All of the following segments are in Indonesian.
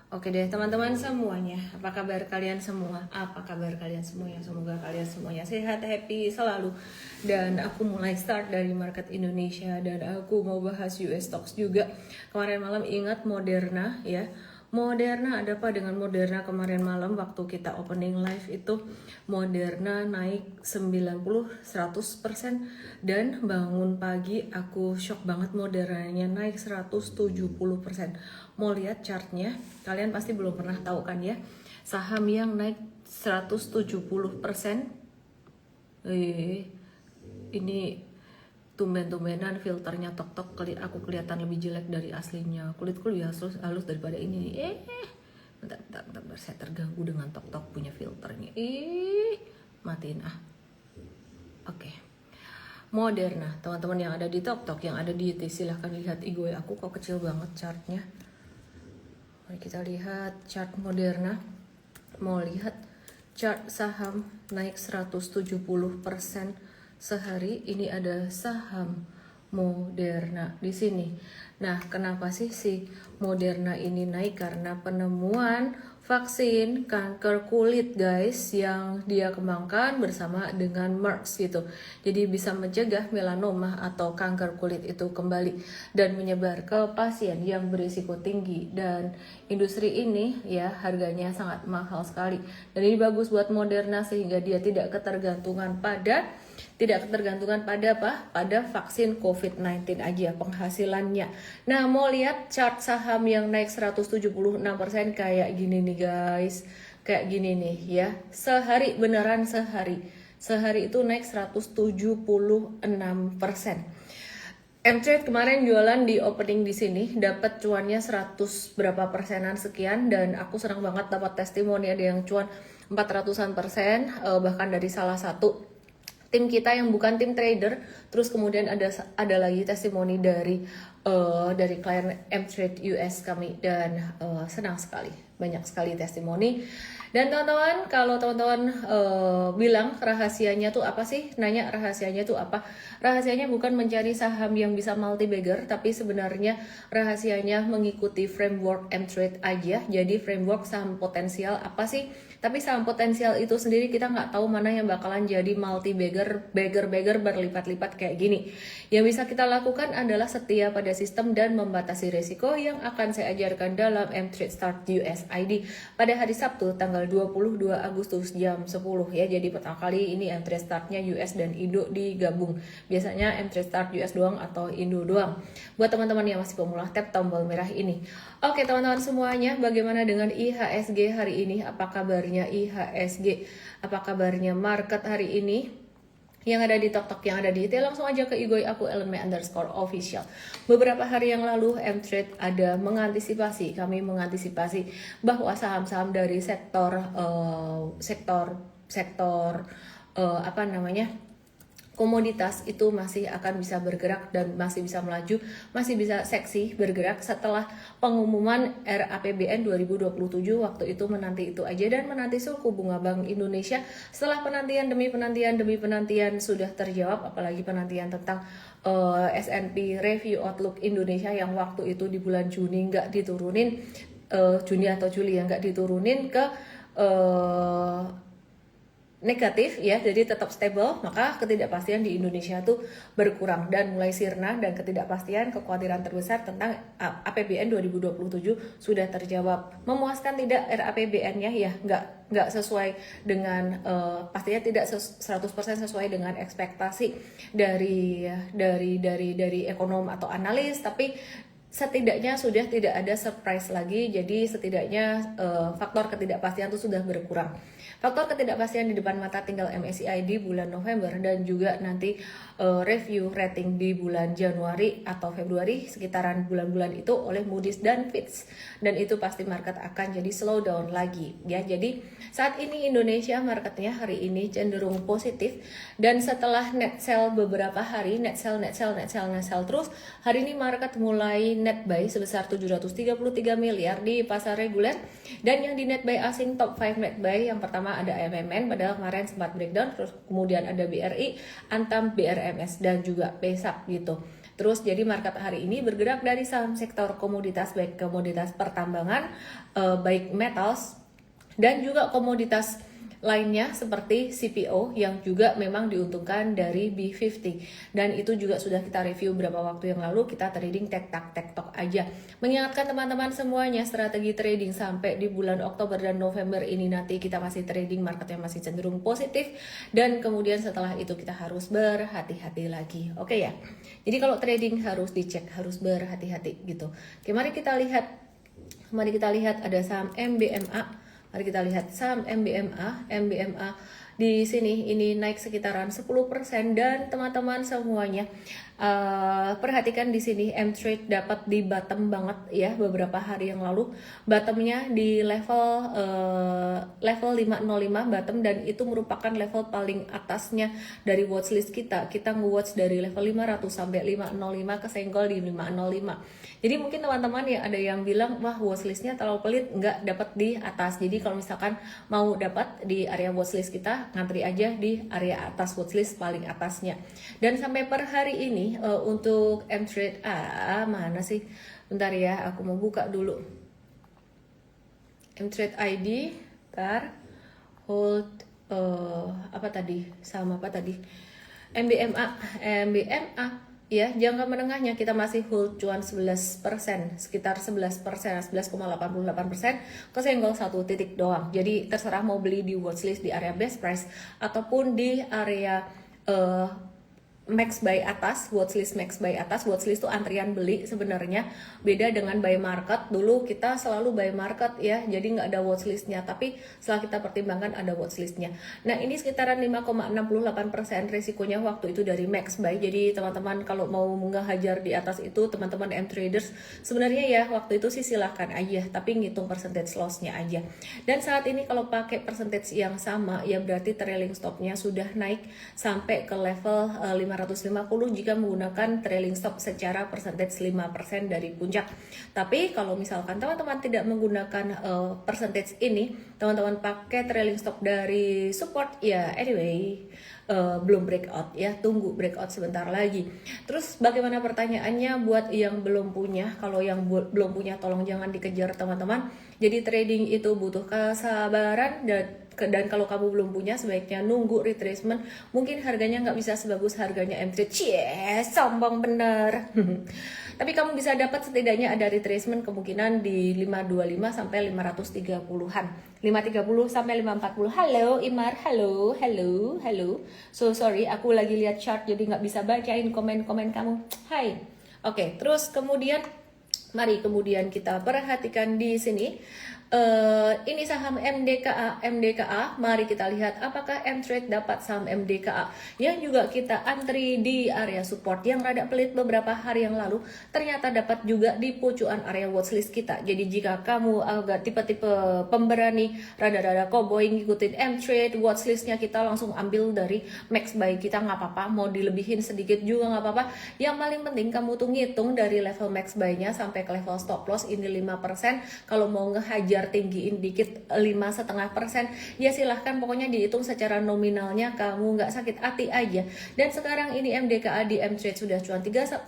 Oke deh teman-teman semuanya, apa kabar kalian semua? Apa kabar kalian semuanya? Semoga kalian semuanya sehat, happy selalu. Dan aku mulai start dari market Indonesia dan aku mau bahas US stocks juga. Kemarin malam ingat Moderna ya. Moderna, ada apa dengan Moderna kemarin malam waktu kita opening live itu Moderna naik 90-100% dan bangun pagi aku shock banget Modernanya naik 170%. Mau lihat chartnya, kalian pasti belum pernah tahu kan ya, saham yang naik 170%. Ini tumben-tumbenan filternya tok-tok aku kelihatan lebih jelek dari aslinya. Kulitku lebih halus daripada ini. Bentar, saya terganggu dengan tok-tok punya filternya. Matiin Oke. Moderna, teman-teman yang ada di tok-tok, yang ada di YouTube, silahkan lihat IG aku kok kecil banget chartnya. Mari kita lihat chart Moderna. Mau lihat chart saham naik 170% sehari. Ini ada saham Moderna di sini. Nah, kenapa sih si Moderna ini naik? Karena penemuan vaksin kanker kulit guys yang dia kembangkan bersama dengan Merck gitu. Jadi bisa mencegah melanoma atau kanker kulit itu kembali dan menyebar ke pasien yang berisiko tinggi. Dan industri ini ya harganya sangat mahal sekali. Dan ini bagus buat Moderna sehingga dia tidak ketergantungan pada apa? Pada vaksin COVID-19 aja penghasilannya. Nah, mau lihat chart saham yang naik 176% kayak gini nih guys. Kayak gini nih ya. Sehari, beneran sehari. Sehari itu naik 176%. M-Trade kemarin jualan di opening di sini, dapat cuannya 100 berapa persenan sekian, dan aku senang banget dapat testimoni ada yang cuan 400-an%, bahkan dari salah satu tim kita yang bukan tim trader. Terus kemudian ada lagi testimoni dari klien M-Trade US kami, dan senang sekali, banyak sekali testimoni. Dan teman-teman, kalau teman-teman bilang rahasianya tuh apa sih? Nanya rahasianya tuh apa? Rahasianya bukan mencari saham yang bisa multi bagger, tapi sebenarnya rahasianya mengikuti framework M-Trade aja. Jadi framework saham potensial apa sih? Tapi saham potensial itu sendiri kita nggak tahu mana yang bakalan jadi multi bagger berlipat-lipat kayak gini. Yang bisa kita lakukan adalah setia pada sistem dan membatasi risiko yang akan saya ajarkan dalam M-Trade Start US ID pada hari Sabtu tanggal 22 Agustus jam 10 ya. Jadi pertama kali ini M-Trade Startnya US dan Indo digabung. Biasanya M-Trade Start US doang atau Indo doang. Buat teman-teman yang masih pemula, tap tombol merah ini. Oke teman-teman semuanya, bagaimana dengan IHSG hari ini? Apa kabarnya IHSG? Apa kabarnya market hari ini? Yang ada di TokTok, yang ada di IT, langsung aja ke IG aku @elme_official. Beberapa hari yang lalu M-Trade ada mengantisipasi, kami mengantisipasi bahwa saham-saham dari sektor komoditas itu masih akan bisa bergerak dan masih bisa melaju, masih bisa seksi bergerak setelah pengumuman RAPBN 2027. Waktu itu menanti itu aja dan menanti suku bunga Bank Indonesia. Setelah penantian demi penantian sudah terjawab, apalagi penantian tentang S&P Review Outlook Indonesia yang waktu itu di bulan Juni nggak diturunin, Juni atau Juli yang nggak diturunin ke negatif ya, jadi tetap stable, maka ketidakpastian di Indonesia tuh berkurang dan mulai sirna, dan ketidakpastian kekhawatiran terbesar tentang APBN 2027 sudah terjawab. Memuaskan tidak RAPBN-nya? Ya nggak sesuai dengan pastinya tidak 100% sesuai dengan ekspektasi dari ekonom atau analis, tapi setidaknya sudah tidak ada surprise lagi. Jadi setidaknya faktor ketidakpastian itu sudah berkurang. Faktor ketidakpastian di depan mata tinggal MSCI di bulan November dan juga nanti review rating di bulan Januari atau Februari, sekitaran bulan-bulan itu oleh Moody's dan Fitch, dan itu pasti market akan jadi slow down lagi ya. Jadi saat ini Indonesia marketnya hari ini cenderung positif, dan setelah net sell beberapa hari, net sell terus, hari ini market mulai net buy sebesar 733 miliar di pasar reguler, dan yang di net buy asing top 5 net buy yang pertama ada AMMN, padahal kemarin sempat breakdown, terus kemudian ada BRI, Antam, BRMS, dan juga PESAP gitu. Terus jadi market hari ini bergerak dari saham sektor komoditas, baik komoditas pertambangan, baik metals, dan juga komoditas lainnya seperti CPO yang juga memang diuntungkan dari B50, dan itu juga sudah kita review beberapa waktu yang lalu. Kita trading tek-tok aja. Mengingatkan teman-teman semuanya, strategi trading sampai di bulan Oktober dan November ini nanti kita masih trading, marketnya masih cenderung positif, dan kemudian setelah itu kita harus berhati-hati lagi. Oke ya, jadi kalau trading harus dicek, harus berhati-hati gitu. Oke, mari kita lihat ada saham MBMA. Mari kita lihat saham MBMA di sini ini naik sekitaran 10%, dan teman-teman semuanya perhatikan di sini M-Trade dapat di bottom banget ya beberapa hari yang lalu. Bottomnya di level 505 bottom, dan itu merupakan level paling atasnya dari watchlist kita. Kita nge-watch dari level 500 sampai 505, kesenggol di 505. Jadi mungkin teman-teman ya ada yang bilang, wah watchlistnya terlalu pelit, nggak dapat di atas. Jadi kalau misalkan mau dapat di area watchlist kita, ngantri aja di area atas watchlist paling atasnya. Dan sampai per hari ini untuk M-Trade mana sih? Bentar ya, aku mau buka dulu. M-Trade ID, bentar. Hold apa tadi? Sama apa tadi? MBMA ya, jangka menengahnya kita masih hold cuan 11%, sekitar 11%, 11,88%, kesenggol 1 titik doang. Jadi terserah mau beli di watchlist di area best price ataupun di area max buy atas, watchlist max buy atas. Watchlist itu antrian beli sebenarnya, beda dengan buy market. Dulu kita selalu buy market ya, jadi nggak ada watchlistnya, tapi setelah kita pertimbangkan ada watchlistnya. Nah ini sekitaran 5,68% resikonya waktu itu dari max buy. Jadi teman-teman kalau mau ngehajar di atas itu, teman-teman M-traders sebenarnya ya waktu itu sih silahkan aja, tapi ngitung percentage lossnya aja. Dan saat ini kalau pakai percentage yang sama ya berarti trailing stopnya sudah naik sampai ke level 550 jika menggunakan trailing stop secara percentage 5% dari puncak. Tapi kalau misalkan teman-teman tidak menggunakan percentage ini, teman-teman pakai trailing stop dari support ya anyway belum breakout ya, tunggu breakout sebentar lagi. Terus bagaimana pertanyaannya buat yang belum punya? Kalau yang belum punya tolong jangan dikejar teman-teman. Jadi trading itu butuh kesabaran, dan kalau kamu belum punya sebaiknya nunggu retracement. Mungkin harganya nggak bisa sebagus harganya M-Trade, sombong bener. Tapi kamu bisa dapat setidaknya ada retracement kemungkinan di 525 sampai 530-an. 530 sampai 540. Halo Imar, halo. So sorry, aku lagi lihat chart jadi nggak bisa bacain komen-komen kamu. Hai. Oke, terus kemudian mari kemudian kita perhatikan di sini. Ini saham MDKA. Mari kita lihat apakah M-Trade dapat saham MDKA yang juga kita antri di area support yang rada pelit beberapa hari yang lalu, ternyata dapat juga di pucuan area watchlist kita. Jadi jika kamu agak tipe-tipe pemberani, rada-rada cowboy ngikutin M-Trade, watchlistnya kita langsung ambil dari max buy kita, nggak apa-apa, mau dilebihin sedikit juga nggak apa-apa. Yang paling penting kamu tuh ngitung dari level max buy-nya sampai ke level stop loss ini 5%. Kalau mau ngehajar tinggiin dikit 5,5% ya silahkan, pokoknya dihitung secara nominalnya, kamu nggak sakit hati aja. Dan sekarang ini MDKA di M-Trade sudah cuan 3,52%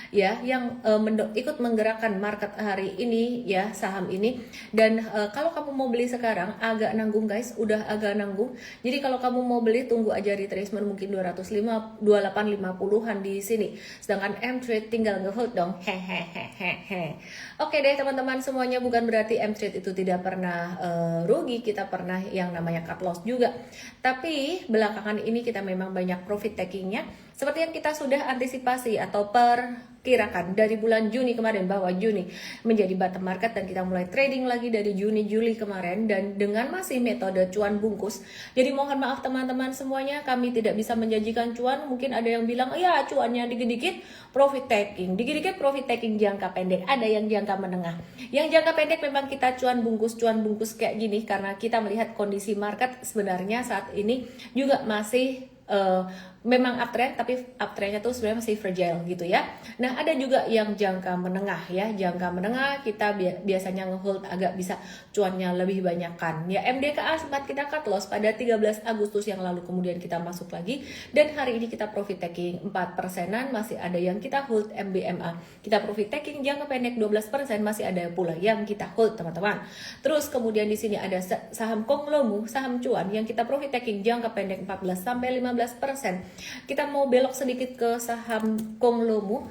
ya, yang ikut menggerakkan market hari ini ya saham ini. Dan kalau kamu mau beli sekarang agak nanggung guys, udah agak nanggung. Jadi kalau kamu mau beli tunggu aja retracement mungkin 2850-an di sini. Sedangkan M-Trade tinggal nge-hold dong. Hehehe. Oke deh teman-teman semuanya, bukan berarti M-Trade itu tidak pernah rugi, kita pernah yang namanya cut loss juga. Tapi belakangan ini kita memang banyak profit takingnya, seperti yang kita sudah antisipasi atau perkirakan dari bulan Juni kemarin, bahwa Juni menjadi bottom market dan kita mulai trading lagi dari Juni-Juli kemarin, dan dengan masih metode cuan bungkus. Jadi mohon maaf teman-teman semuanya, kami tidak bisa menjanjikan cuan. Mungkin ada yang bilang ya cuannya dikit-dikit profit taking, dikit-dikit profit taking jangka pendek, ada yang jangka menengah. Yang jangka pendek memang kita cuan bungkus kayak gini karena kita melihat kondisi market sebenarnya saat ini juga masih memang uptrend, tapi uptrendnya tuh sebenarnya masih fragile gitu ya. Nah, ada juga yang jangka menengah ya. Jangka menengah kita biasanya ngehold agak bisa cuannya lebih banyak kan. Ya, MDKA sempat kita cut loss pada 13 Agustus yang lalu, kemudian kita masuk lagi dan hari ini kita profit taking 4%-an, masih ada yang kita hold. MBMA kita profit taking jangka pendek 12%, masih ada pula yang kita hold teman-teman. Terus kemudian di sini ada saham Konglomu, saham cuan yang kita profit taking jangka pendek 14 sampai 15%. Kita mau belok sedikit ke saham Konglomu,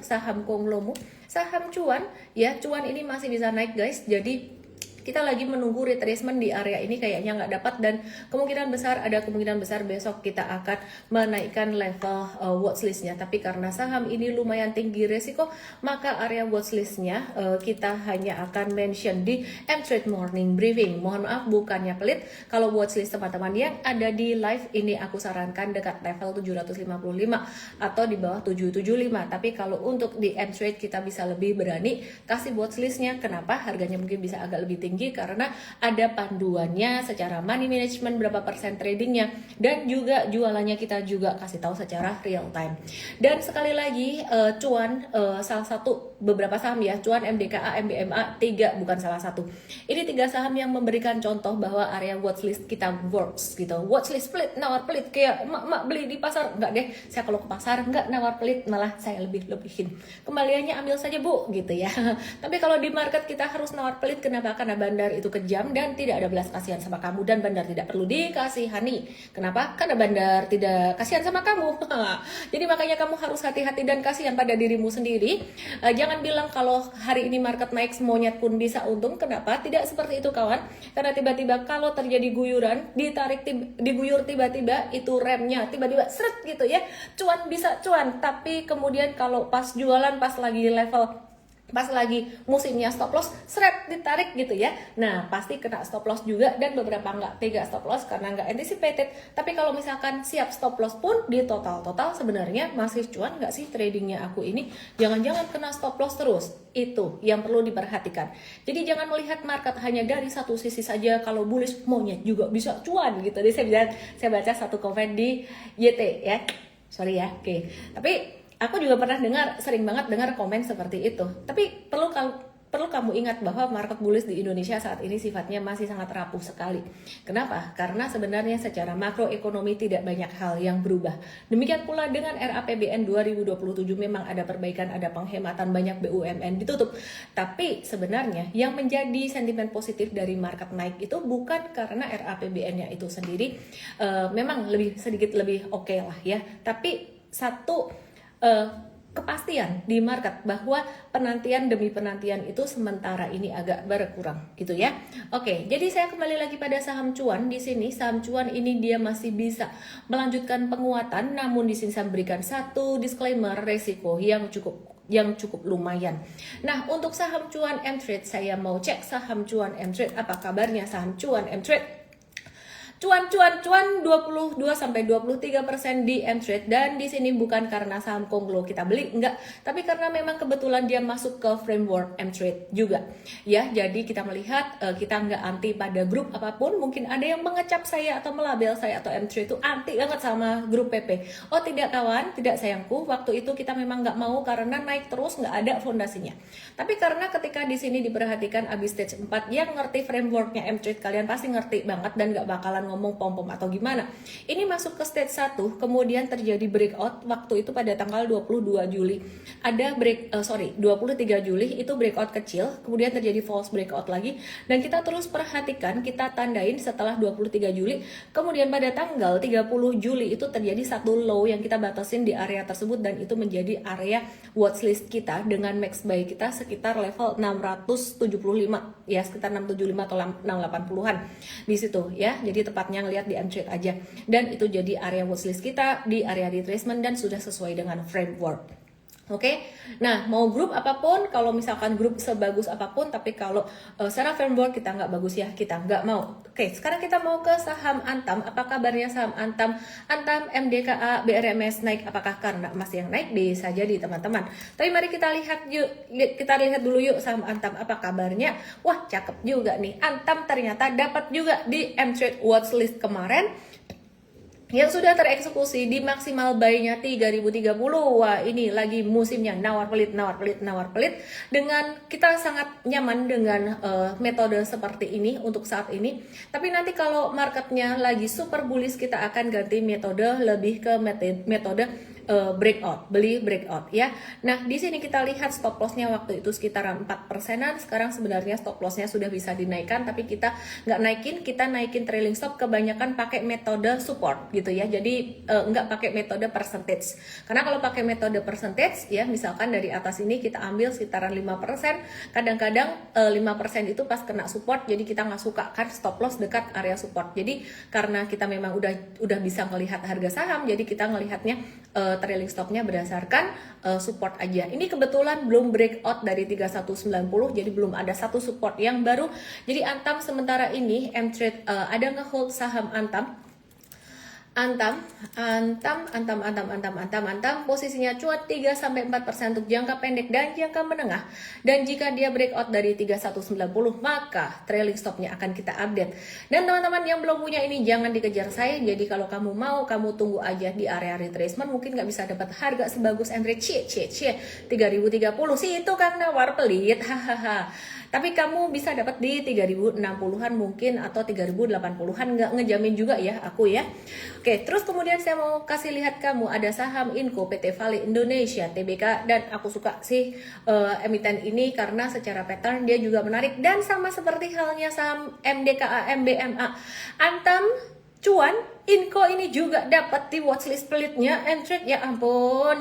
saham cuan ya. Cuan ini masih bisa naik guys, jadi kita lagi menunggu retracement di area ini, kayaknya nggak dapat, dan kemungkinan besar besok kita akan menaikkan level watchlistnya. Tapi karena saham ini lumayan tinggi resiko, maka area watchlistnya kita hanya akan mention di M-Trade Morning Briefing. Mohon maaf bukannya pelit, kalau watchlist teman-teman yang ada di live ini aku sarankan dekat level 755 atau di bawah 775. Tapi kalau untuk di M-Trade kita bisa lebih berani kasih watchlistnya. Kenapa? Harganya mungkin bisa agak lebih tinggi karena ada panduannya secara money management, berapa persen tradingnya, dan juga jualannya kita juga kasih tahu secara real time. Dan sekali lagi cuan salah satu beberapa saham ya, cuan, MDKA, MBMA, 3 bukan salah satu. Ini 3 saham yang memberikan contoh bahwa area watchlist kita works gitu. Watchlist pelit, nawar pelit, kayak mak beli di pasar, enggak deh, saya kalau ke pasar enggak nawar pelit, malah saya lebihin. Kembaliannya ambil saja bu gitu ya. Tapi kalau di market kita harus nawar pelit, kenapa? Karena bandar itu kejam dan tidak ada belas kasihan sama kamu, dan bandar tidak perlu dikasihani. Kenapa? Karena bandar tidak kasihan sama kamu. Jadi makanya kamu harus hati-hati dan kasihan pada dirimu sendiri. Jangan bilang kalau hari ini market naik semuanya pun bisa untung. Kenapa? Tidak seperti itu kawan. Karena tiba-tiba kalau terjadi guyuran, diguyur tiba-tiba, itu remnya tiba-tiba seret gitu ya. Cuan bisa cuan, tapi kemudian kalau pas jualan, pas lagi musimnya stop loss, seret ditarik gitu ya. Nah, pasti kena stop loss juga, dan beberapa nggak tega stop loss karena nggak anticipated. Tapi kalau misalkan siap stop loss pun di total sebenarnya masih cuan nggak sih tradingnya aku ini? Jangan-jangan kena stop loss terus. Itu yang perlu diperhatikan. Jadi jangan melihat market hanya dari satu sisi saja. Kalau bullish monyet juga bisa cuan gitu. Jadi saya baca satu komen di YT ya. Sorry ya. Oke. Tapi aku juga pernah sering banget dengar komen seperti itu. Tapi perlu kamu ingat bahwa market bullish di Indonesia saat ini sifatnya masih sangat rapuh sekali. Kenapa? Karena sebenarnya secara makroekonomi tidak banyak hal yang berubah. Demikian pula dengan RAPBN 2027 memang ada perbaikan, ada penghematan, banyak BUMN ditutup. Tapi sebenarnya yang menjadi sentimen positif dari market naik itu bukan karena RAPBN-nya itu sendiri memang sedikit lebih oke lah ya. Tapi satu kepastian di market bahwa penantian demi penantian itu sementara ini agak berkurang gitu ya. Oke, jadi saya kembali lagi pada saham cuan. Di sini saham cuan ini dia masih bisa melanjutkan penguatan, namun di sini saya berikan satu disclaimer resiko yang cukup lumayan. Nah, untuk saham cuan M-Trade, saya mau cek saham cuan M-Trade, apa kabarnya saham cuan M-Trade. Cuan 22 sampai 23% di M-Trade, dan di sini bukan karena saham Konglo kita beli, enggak, tapi karena memang kebetulan dia masuk ke framework M-Trade juga. Ya, jadi kita melihat kita enggak anti pada grup apapun. Mungkin ada yang mengecap saya atau melabel saya atau M-Trade itu anti banget sama grup PP. Oh, tidak kawan, tidak sayangku. Waktu itu kita memang enggak mau karena naik terus, enggak ada fondasinya. Tapi karena ketika di sini diperhatikan abis stage 4, yang ngerti frameworknya M-Trade kalian pasti ngerti banget dan enggak bakalan ngomong pom-pom atau gimana. Ini masuk ke stage 1, kemudian terjadi breakout waktu itu pada tanggal 22 Juli. Ada 23 Juli itu breakout kecil, kemudian terjadi false breakout lagi, dan kita terus perhatikan, kita tandain setelah 23 Juli, kemudian pada tanggal 30 Juli itu terjadi satu low yang kita batasin di area tersebut, dan itu menjadi area watchlist kita dengan max buy kita sekitar level 675 ya, sekitar 675 atau 680-an di situ ya. Jadi tepatnya lihat di M-Trade aja, dan itu jadi area watchlist kita di area retracement dan sudah sesuai dengan framework. Oke, nah mau grup apapun, kalau misalkan grup sebagus apapun, tapi kalau secara framework kita nggak bagus ya, kita nggak mau. Oke, sekarang kita mau ke saham Antam. Apa kabarnya saham Antam? Antam, MDKA, BRMS naik, apakah karena emas yang naik? Bisa jadi teman-teman. Tapi mari kita lihat dulu yuk saham Antam, apa kabarnya? Wah, cakep juga nih. Antam ternyata dapat juga di M-Trade watchlist kemarin. yang sudah tereksekusi di maksimal buy-nya 3030. Wah, ini lagi musimnya nawar pelit, nawar pelit, nawar pelit. Dengan kita sangat nyaman dengan metode seperti ini untuk saat ini. Tapi nanti kalau marketnya lagi super bullish, kita akan ganti metode lebih ke metode breakout, beli breakout ya. Nah, di sini kita lihat stop lossnya waktu itu sekitaran 4%-an. Sekarang sebenarnya stop lossnya sudah bisa dinaikkan, tapi kita nggak naikin, kita naikin trailing stop kebanyakan pakai metode support gitu ya. Jadi nggak pakai metode percentage. Karena kalau pakai metode percentage ya, misalkan dari atas ini kita ambil sekitaran 5%, kadang-kadang 5% itu pas kena support, jadi kita nggak suka kan stop loss dekat area support. Jadi karena kita memang udah bisa melihat harga saham, jadi kita ngelihatnya trailing stopnya berdasarkan support aja. Ini kebetulan belum breakout dari 3190, jadi belum ada satu support yang baru. Jadi Antam sementara ini Mtrade ada nge-hold saham Antam, posisinya cuan 3-4% untuk jangka pendek dan jangka menengah. Dan jika dia breakout dari 3190, maka trailing stopnya akan kita update. Dan teman-teman yang belum punya ini jangan dikejar saya. Jadi kalau kamu mau, kamu tunggu aja di area retracement. Mungkin nggak bisa dapat harga sebagus Mtrade 3030 sih, itu kan nawar pelit, hahaha. Tapi kamu bisa dapat di 3060-an mungkin atau 3080-an, nggak ngejamin juga ya aku ya. Oke, terus kemudian saya mau kasih lihat kamu ada saham Inco, PT Vale Indonesia, TBK, dan aku suka sih emiten ini karena secara pattern dia juga menarik dan sama seperti halnya saham MDKA, MBMA, Antam, cuan. Inco ini juga dapat di watchlist pelitnya Mtrade, ya ampun.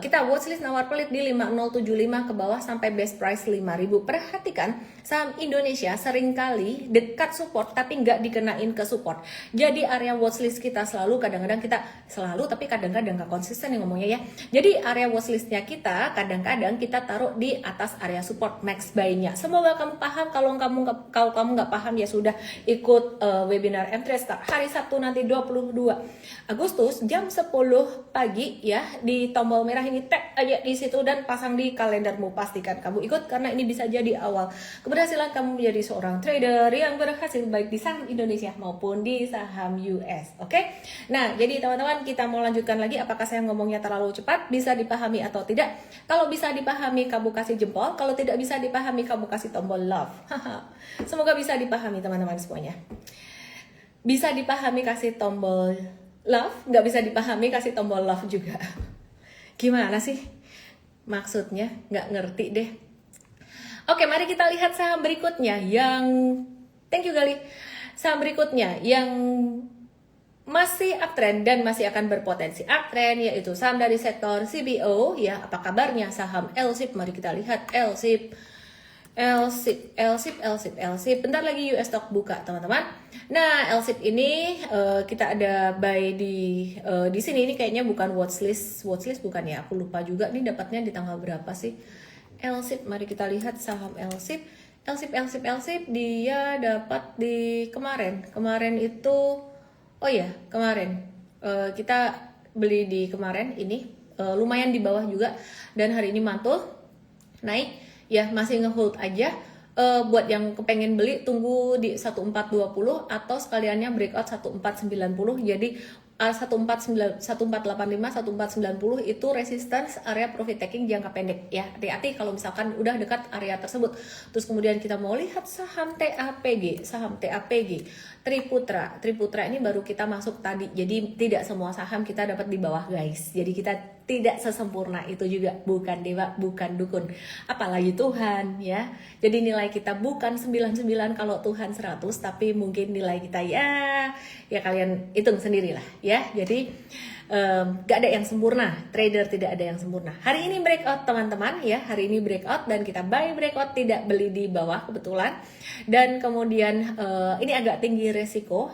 Kita watchlist nawar pelit di 5075 ke bawah sampai best price 5000. Perhatikan saham Indonesia seringkali dekat support tapi nggak dikenain ke support. Jadi area watchlist kita selalu, kadang-kadang kita selalu tapi kadang-kadang nggak konsisten nih ngomongnya ya. Jadi area watchlistnya kita kadang-kadang kita taruh di atas area support max buy-nya. Semoga kamu paham. Kalau kamu nggak paham ya sudah, ikut webinar Mtrade hari Sabtu nanti 22 Agustus jam 10 pagi ya. Di tombol merah ini tap aja di situ dan pasang di kalendermu. Pastikan kamu ikut karena ini bisa jadi awal keberhasilan kamu menjadi seorang trader yang berhasil baik di saham Indonesia maupun di saham US. Oke? Nah, jadi teman-teman kita mau lanjutkan lagi. Apakah saya ngomongnya terlalu cepat? Bisa dipahami atau tidak? Kalau bisa dipahami kamu kasih jempol, kalau tidak bisa dipahami kamu kasih tombol love. Semoga bisa dipahami teman-teman semuanya. Bisa dipahami kasih tombol love, nggak bisa dipahami kasih tombol love juga. Gimana sih maksudnya? Nggak ngerti deh. Oke, mari kita lihat saham berikutnya yang thank you Gali. Saham berikutnya yang masih uptrend dan masih akan berpotensi uptrend, yaitu saham dari sektor CBO ya. Apa kabarnya saham LSIP? Mari kita lihat LSIP. Bentar lagi US stock buka teman-teman. Nah, LSIP ini kita ada buy di sini. Ini kayaknya bukan watchlist bukan ya? Aku lupa juga nih dapatnya di tanggal berapa sih. LSIP, mari kita lihat saham LSIP dia dapat di kemarin itu, oh ya kemarin kita beli di kemarin ini lumayan di bawah juga dan hari ini mantul naik. Ya masih ngehold aja. Buat yang kepengen beli tunggu di 1420 atau sekaliannya breakout 1490. Jadi 1485, 1490 itu resistance area profit taking jangka pendek ya. Hati-hati kalau misalkan udah dekat area tersebut. Terus kemudian kita mau lihat saham TAPG, Triputra ini baru kita masuk tadi. Jadi tidak semua saham kita dapat di bawah guys. Jadi kita tidak sesempurna itu juga, bukan dewa, bukan dukun, apalagi Tuhan ya. Jadi nilai kita bukan 99 kalau Tuhan 100, tapi mungkin nilai kita ya kalian hitung sendirilah ya. Jadi gak ada yang sempurna, trader tidak ada yang sempurna. Hari ini breakout teman-teman ya, hari ini breakout dan kita buy breakout, tidak beli di bawah kebetulan. Dan kemudian ini agak tinggi resiko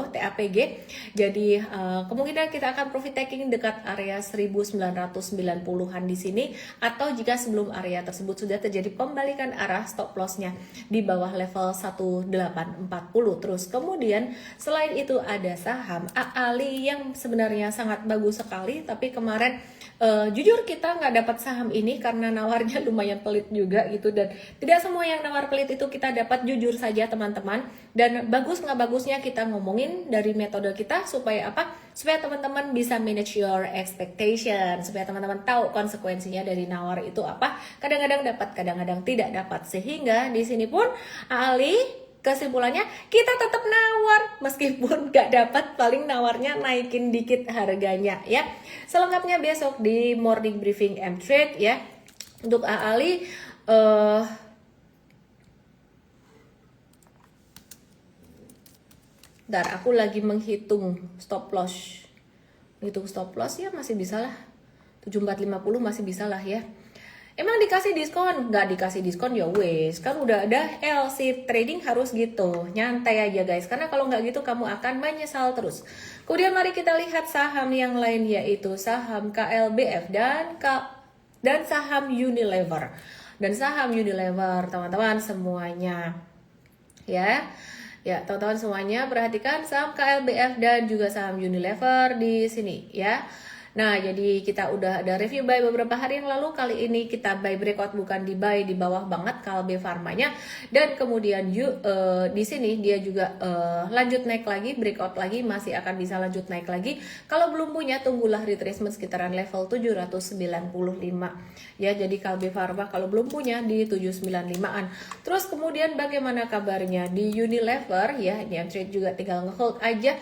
TAPG. Jadi kemungkinan kita akan profit taking dekat area 1990-an di sini, atau jika sebelum area tersebut sudah terjadi pembalikan arah stop lossnya di bawah level 1840. Terus kemudian selain itu ada saham AALI yang sebenarnya sangat bagus sekali, tapi kemarin Jujur kita nggak dapat saham ini karena nawarnya lumayan pelit juga gitu, dan tidak semua yang nawar pelit itu kita dapat, jujur saja teman-teman. Dan bagus nggak bagusnya kita ngomongin dari metode kita supaya apa? Supaya teman-teman bisa manage your expectation, supaya teman-teman tahu konsekuensinya dari nawar itu apa. Kadang-kadang dapat, kadang-kadang tidak dapat. Sehingga di sini pun Ali kesimpulannya kita tetap nawar meskipun gak dapat, paling nawarnya naikin dikit harganya ya. Selengkapnya besok di morning briefing M-Trade ya. Untuk Ali ntar aku lagi menghitung stop loss. Menghitung stop loss ya masih bisa lah. 7450 masih bisa lah ya. Emang dikasih diskon? Nggak dikasih diskon ya wes. Kan udah ada LC trading harus gitu. Nyantai aja guys. Karena kalau nggak gitu kamu akan menyesal terus. Kemudian mari kita lihat saham yang lain, yaitu saham KLBF dan saham Unilever. Dan saham Unilever teman-teman semuanya. Ya, teman-teman semuanya perhatikan saham KLBF dan juga saham Unilever di sini ya. Nah, jadi kita udah ada review buy beberapa hari yang lalu. Kali ini kita buy breakout, bukan di buy di bawah banget KLB Pharmanya. Dan kemudian di sini dia juga lanjut naik lagi, breakout lagi, masih akan bisa lanjut naik lagi. Kalau belum punya, tunggulah retracement sekitaran level 795. Ya, jadi KLB Pharma kalau belum punya di 795-an. Terus kemudian bagaimana kabarnya di Unilever ya? Ini trade juga tinggal nge-hold aja.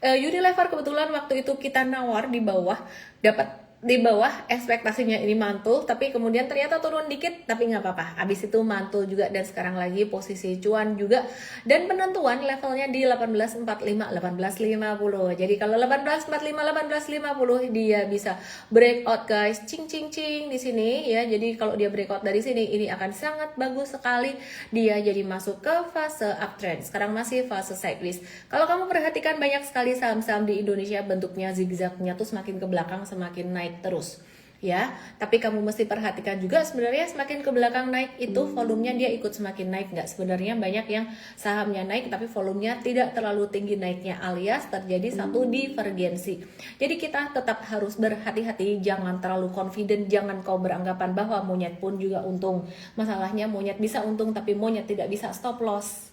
Unilever kebetulan waktu itu kita nawar di bawah, dapat di bawah, ekspektasinya ini mantul, tapi kemudian ternyata turun dikit, tapi nggak apa-apa. Habis itu mantul juga dan sekarang lagi posisi cuan juga, dan penentuan levelnya di 1845, 1850. Jadi kalau 1845, 1850 dia bisa breakout guys, cing cing cing di sini ya. Jadi kalau dia breakout dari sini, ini akan sangat bagus sekali. Dia jadi masuk ke fase uptrend. Sekarang masih fase sideways. Kalau kamu perhatikan banyak sekali saham-saham di Indonesia bentuknya zigzagnya tuh semakin ke belakang semakin naik terus ya, tapi kamu mesti perhatikan juga sebenarnya semakin ke belakang naik itu volumenya dia ikut semakin naik nggak. Sebenarnya banyak yang sahamnya naik tapi volumenya tidak terlalu tinggi naiknya, alias terjadi satu divergensi. Jadi kita tetap harus berhati-hati, jangan terlalu confident, jangan kau beranggapan bahwa monyet pun juga untung. Masalahnya monyet bisa untung tapi monyet tidak bisa stop loss,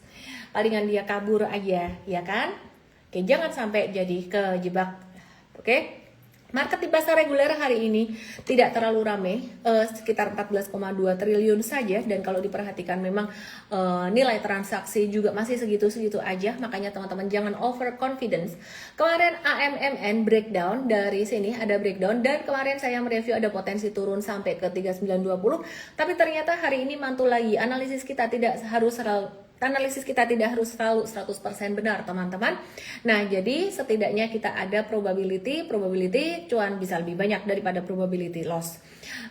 palingan dia kabur aja ya kan. Oke, jangan sampai jadi kejebak. Oke. Market di pasar reguler hari ini tidak terlalu ramai, sekitar 14,2 triliun saja, dan kalau diperhatikan memang nilai transaksi juga masih segitu-segitu aja, makanya teman-teman jangan overconfidence. Kemarin AMMN breakdown, dari sini ada breakdown, dan kemarin saya mereview ada potensi turun sampai ke 3920, tapi ternyata hari ini mantul lagi. Analisis kita tidak harus selalu 100% benar teman-teman. Nah, jadi setidaknya kita ada probability cuan bisa lebih banyak daripada probability loss.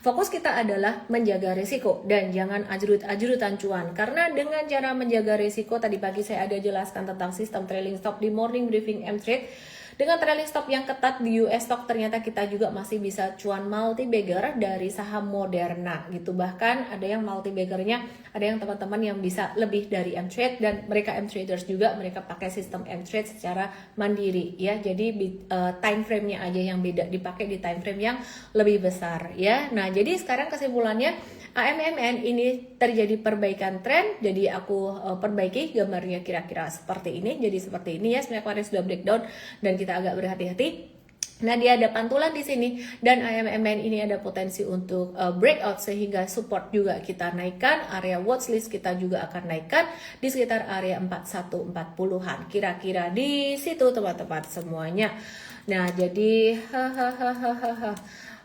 Fokus kita adalah menjaga risiko dan jangan ajrut-ajrutan cuan. Karena dengan cara menjaga risiko, tadi pagi saya ada jelaskan tentang sistem trailing stop di morning briefing M-Trade. Dengan trailing stop yang ketat di US stock, ternyata kita juga masih bisa cuan multi-bagger dari saham Moderna gitu. Bahkan ada yang multi-baggernya, ada yang teman-teman yang bisa lebih dari M-Trade, dan mereka M-Traders juga, mereka pakai sistem M-Trade secara mandiri ya. Jadi time frame-nya aja yang beda, dipakai di time frame yang lebih besar ya. Nah, jadi sekarang kesimpulannya AMMN ini terjadi perbaikan tren, jadi aku perbaiki gambarnya kira-kira seperti ini. Jadi seperti ini ya, sebenarnya kemarin sudah breakdown dan kita agak berhati-hati. Nah, dia ada pantulan di sini dan AMMN ini ada potensi untuk breakout, sehingga support juga kita naikkan, area watchlist kita juga akan naikkan di sekitar area 4140-an. Kira-kira di situ teman-teman semuanya. Nah, jadi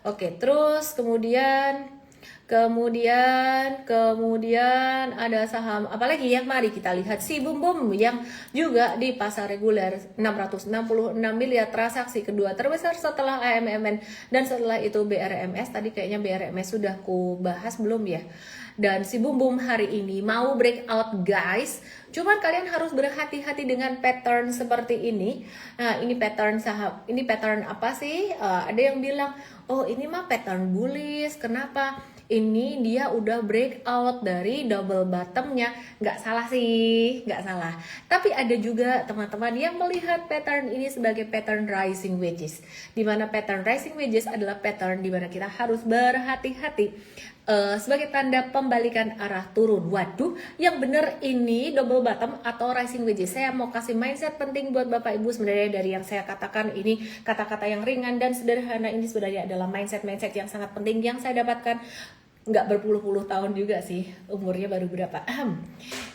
Oke, terus kemudian ada saham apalagi ya, mari kita lihat si Bum Bum yang juga di pasar reguler 666 miliar transaksi, kedua terbesar setelah AMMN, dan setelah itu BRMS. Tadi kayaknya BRMS sudah ku bahas belum ya. Dan si Bum Bum hari ini mau breakout guys, cuman kalian harus berhati-hati dengan pattern seperti ini. Nah, ini pattern saham, ini pattern apa sih? Ada yang bilang, oh ini mah pattern bullish. Kenapa? ini dia udah breakout dari double bottomnya. Nggak salah sih, nggak salah. Tapi ada juga teman-teman yang melihat pattern ini sebagai pattern rising wedges, dimana pattern rising wedges adalah pattern dimana kita harus berhati-hati sebagai tanda pembalikan arah turun. Waduh, yang bener ini double bottom atau rising wedges. Saya mau kasih mindset penting buat Bapak Ibu. Sebenarnya dari yang saya katakan ini kata-kata yang ringan dan sederhana, ini sebenarnya adalah mindset yang sangat penting yang saya dapatkan nggak berpuluh-puluh tahun juga sih, umurnya baru berapa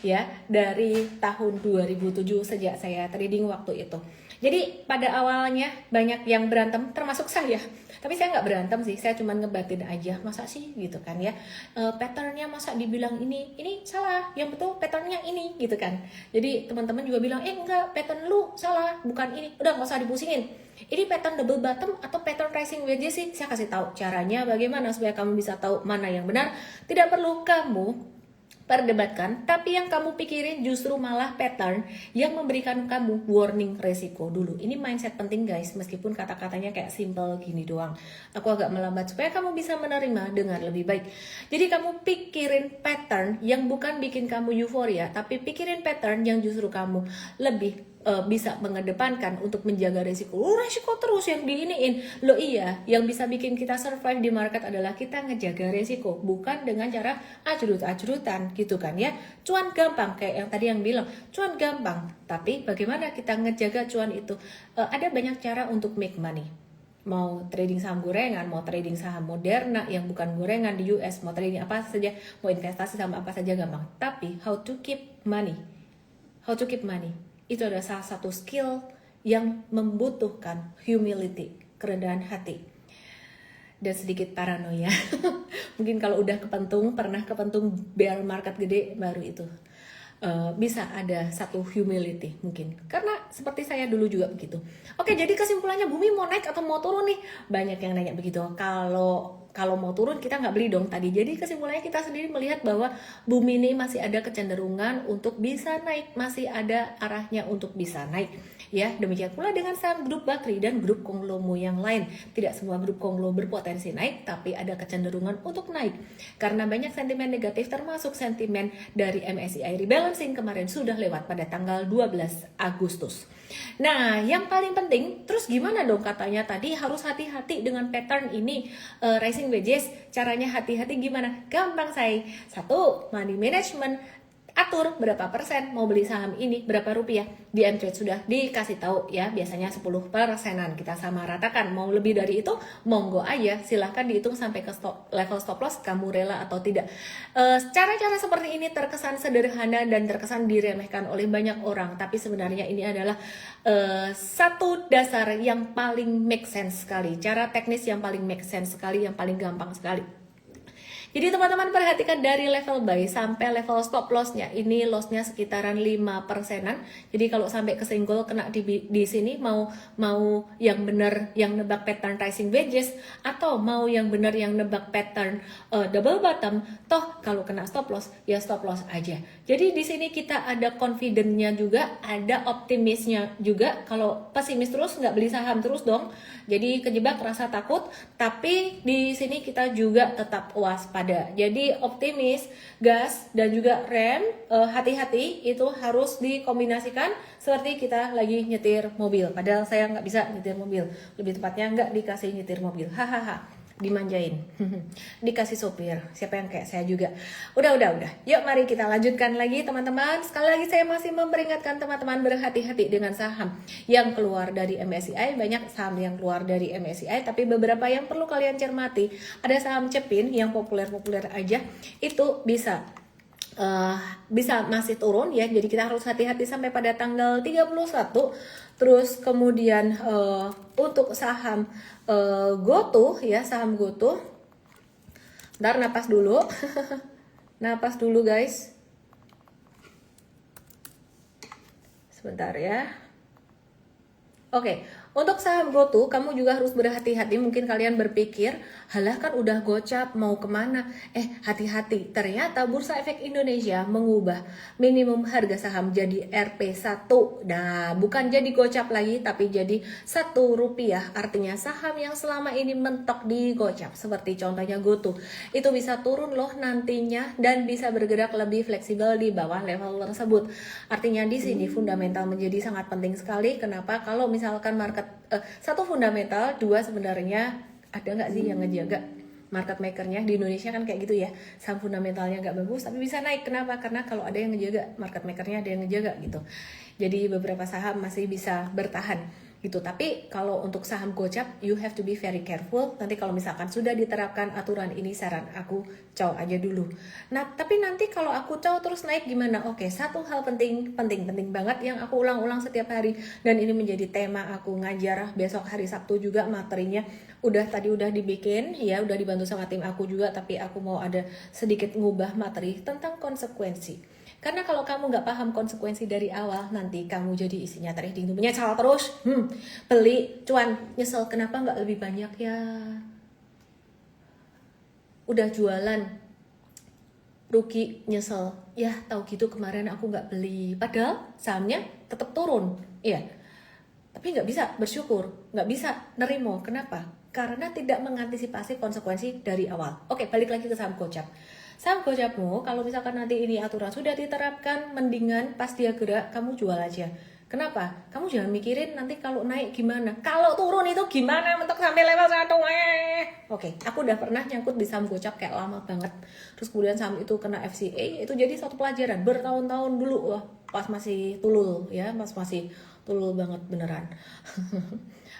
ya, dari tahun 2007 sejak saya trading waktu itu. Jadi pada awalnya banyak yang berantem, termasuk saya. Tapi saya nggak berantem sih, saya cuma ngebatin aja. Masa sih gitu kan ya, patternnya masa dibilang ini salah, yang betul patternnya ini gitu kan. Jadi teman-teman juga bilang, enggak, pattern lu salah, bukan ini. Udah nggak usah dipusingin. Ini pattern double bottom atau pattern rising wedges sih? Saya kasih tahu caranya bagaimana supaya kamu bisa tahu mana yang benar. Tidak perlu kamu perdebatkan, tapi yang kamu pikirin justru malah pattern yang memberikan kamu warning resiko dulu. Ini mindset penting guys, meskipun kata-katanya kayak simple gini doang. Aku agak melambat supaya kamu bisa menerima dengan lebih baik. Jadi kamu pikirin pattern yang bukan bikin kamu euforia, tapi pikirin pattern yang justru kamu lebih bisa mengedepankan untuk menjaga resiko. Resiko terus yang diiniin. Loh iya, yang bisa bikin kita survive di market adalah kita ngejaga resiko, bukan dengan cara ajrut-ajrutan gitu kan ya. Cuan gampang, kayak yang tadi yang bilang, cuan gampang. Tapi bagaimana kita ngejaga cuan itu? Ada banyak cara untuk make money. Mau trading saham gorengan, mau trading saham Moderna yang bukan gorengan di US, mau trading apa saja, mau investasi sama apa saja gampang. Tapi how to keep money? How to keep money? Itu adalah salah satu skill yang membutuhkan humility, kerendahan hati, dan sedikit paranoia. Mungkin kalau udah kepentung, pernah kepentung bear market gede, baru itu bisa ada satu humility mungkin. Karena seperti saya dulu juga begitu. Oke, jadi kesimpulannya, bumi mau naik atau mau turun nih? Banyak yang nanya begitu. Kalau mau turun kita nggak beli dong tadi. Jadi kesimpulannya kita sendiri melihat bahwa bumi ini masih ada kecenderungan untuk bisa naik, masih ada arahnya untuk bisa naik. Ya, demikian pula dengan saham grup Bakri dan grup Konglomo yang lain. Tidak semua grup Konglo berpotensi naik, tapi ada kecenderungan untuk naik. Karena banyak sentimen negatif, termasuk sentimen dari MSCI rebalancing kemarin sudah lewat pada tanggal 12 Agustus. Nah, yang paling penting, terus gimana dong katanya tadi harus hati-hati dengan pattern ini, rising wedges. Caranya hati-hati gimana? Gampang say. 1, money management. Atur berapa persen mau beli saham ini, berapa rupiah. Di Mtrade sudah dikasih tahu ya, biasanya 10%-an kita sama ratakan. Mau lebih dari itu monggo aja, silahkan dihitung sampai ke level stop loss, kamu rela atau tidak. Cara-cara seperti ini terkesan sederhana dan terkesan diremehkan oleh banyak orang, tapi sebenarnya ini adalah satu dasar yang paling make sense sekali, cara teknis yang paling make sense sekali, yang paling gampang sekali. Jadi teman-teman perhatikan dari level buy sampai level stop lossnya. Ini lossnya sekitaran 5%-an. Jadi kalau sampai kesenggol kena di sini, mau yang benar yang nebak pattern rising wedges atau mau yang benar yang nebak pattern double bottom, toh kalau kena stop loss ya stop loss aja. Jadi di sini kita ada confident-nya juga, ada optimisnya juga. Kalau pesimis terus nggak beli saham terus dong. Jadi kejebak rasa takut, tapi di sini kita juga tetap waspada. Jadi optimis, gas, dan juga rem, hati-hati itu harus dikombinasikan seperti kita lagi nyetir mobil. Padahal saya nggak bisa nyetir mobil, lebih tepatnya nggak dikasih nyetir mobil. Hahaha. Dimanjain, dikasih sopir. Siapa yang kayak saya juga? Udah. Yuk mari kita lanjutkan lagi teman-teman. Sekali lagi saya masih memperingatkan teman-teman berhati-hati dengan saham yang keluar dari MSCI. Banyak saham yang keluar dari MSCI, tapi beberapa yang perlu kalian cermati. Ada saham cepin yang populer-populer aja, itu bisa masih turun ya. Jadi kita harus hati-hati sampai pada tanggal 31. Terus kemudian untuk saham GoTo ya, saham GoTo. Ntar napas dulu. Napas dulu guys. Sebentar ya. Oke, Untuk saham GoTo, kamu juga harus berhati-hati. Mungkin kalian berpikir, halah kan udah gocap, mau kemana? Hati-hati. Ternyata Bursa Efek Indonesia mengubah minimum harga saham jadi Rp1. Nah, bukan jadi gocap lagi, tapi jadi Rp1. Artinya saham yang selama ini mentok di gocap, seperti contohnya GoTo, itu bisa turun loh nantinya dan bisa bergerak lebih fleksibel di bawah level tersebut. Artinya di sini fundamental menjadi sangat penting sekali. Kenapa? Kalau misalkan satu fundamental, dua sebenarnya ada nggak sih yang ngejaga market makernya di Indonesia kan kayak gitu ya, saham fundamentalnya nggak bagus tapi bisa naik. Kenapa? Karena kalau ada yang ngejaga market makernya, ada yang ngejaga gitu. Jadi beberapa saham masih bisa bertahan gitu. Tapi kalau untuk saham gocap, you have to be very careful. Nanti kalau misalkan sudah diterapkan aturan ini, saran aku cow aja dulu. Nah, tapi nanti kalau aku cow terus naik gimana? Oke, satu hal penting banget yang aku ulang-ulang setiap hari, dan ini menjadi tema aku ngajar besok hari Sabtu juga. Materinya udah dibikin ya, udah dibantu sama tim aku juga, tapi aku mau ada sedikit ngubah materi tentang konsekuensi. Karena kalau kamu nggak paham konsekuensi dari awal, nanti kamu jadi isinya trading itu menyesal terus. Beli, cuan, nyesel kenapa nggak lebih banyak ya? Udah jualan, rugi, nyesel. Ya tahu gitu kemarin aku nggak beli. Padahal sahamnya tetap turun, iya. Tapi nggak bisa bersyukur, nggak bisa nerimo. Kenapa? Karena tidak mengantisipasi konsekuensi dari awal. Oke, balik lagi ke saham gocap. Saham gocapmu, kalau misalkan nanti ini aturan sudah diterapkan, mendingan pas dia gerak, kamu jual aja. Kenapa? Kamu jangan mikirin nanti kalau naik gimana. Kalau turun itu gimana, mentok sampai level 1. Oke, aku udah pernah nyangkut di saham gocap kayak lama banget. Terus kemudian saham itu kena FCA, itu jadi satu pelajaran. Bertahun-tahun dulu, pas masih tulul ya, masih tulul banget beneran.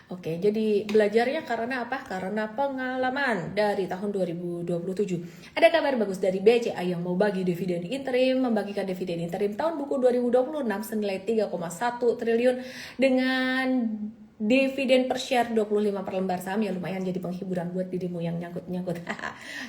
Oke, jadi belajarnya karena apa? Karena pengalaman dari tahun 2027. Ada kabar bagus dari BCA yang mau bagi dividen interim, membagikan dividen interim tahun buku 2026 senilai 3,1 triliun dengan dividen per share 25 per lembar saham. Ya lumayan jadi penghiburan buat dirimu yang nyangkut-nyangkut.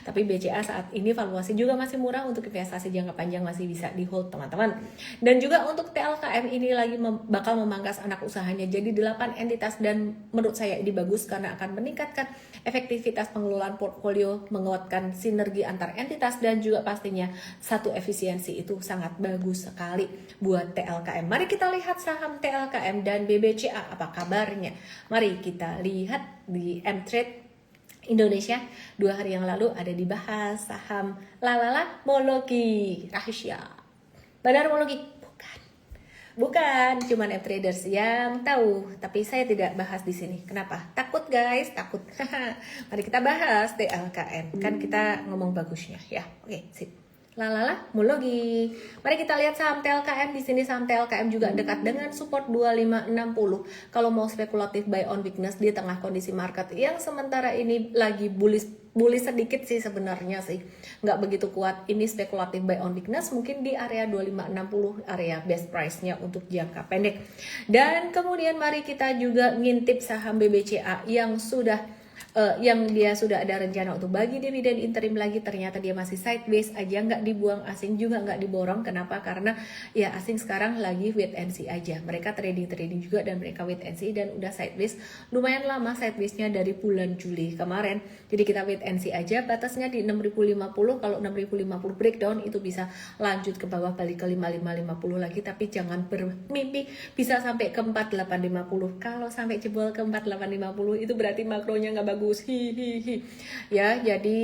Tapi BCA saat ini valuasi juga masih murah, untuk investasi jangka panjang masih bisa di hold teman-teman. Dan juga untuk TLKM ini lagi bakal memangkas anak usahanya jadi 8 entitas, dan menurut saya ini bagus karena akan meningkatkan efektivitas pengelolaan portfolio, menguatkan sinergi antar entitas, dan juga pastinya satu efisiensi. Itu sangat bagus sekali buat TLKM. Mari kita lihat saham TLKM dan BBCA apa kabarnya. Mari kita lihat di Mtrade Indonesia 2 hari yang lalu ada dibahas saham Lalala Mologi Rahasia. Benar Mologi? Bukan, cuman Mtraders yang tahu, tapi saya tidak bahas di sini. Kenapa? Takut guys, takut. Mari kita bahas TLKM. Kan kita ngomong bagusnya ya. Oke, sip. Lalala Mologi. Mari kita lihat saham TLKM. Di sini saham TLKM juga dekat dengan support 2560. Kalau mau spekulatif buy on weakness di tengah kondisi market yang sementara ini lagi bullish sedikit sih sebenarnya sih, nggak begitu kuat. Ini spekulatif buy on weakness mungkin di area 2560, area best price-nya untuk jangka pendek. Dan kemudian mari kita juga ngintip saham BBCA yang dia sudah ada rencana untuk bagi dividen interim lagi. Ternyata dia masih sideways aja, nggak dibuang, asing juga nggak diborong. Kenapa? Karena ya asing sekarang lagi wait and see aja. Mereka trading juga, dan mereka wait and see, dan udah sideways lumayan lama, sidewaysnya dari bulan Juli kemarin. Jadi kita wait and see aja, batasnya di 6050. Kalau 6050 breakdown itu bisa lanjut ke bawah, balik ke 5550 lagi. Tapi jangan bermimpi bisa sampai ke 4850. Kalau sampai jebol ke 4850 itu berarti makronya nggak bagus. Ya, jadi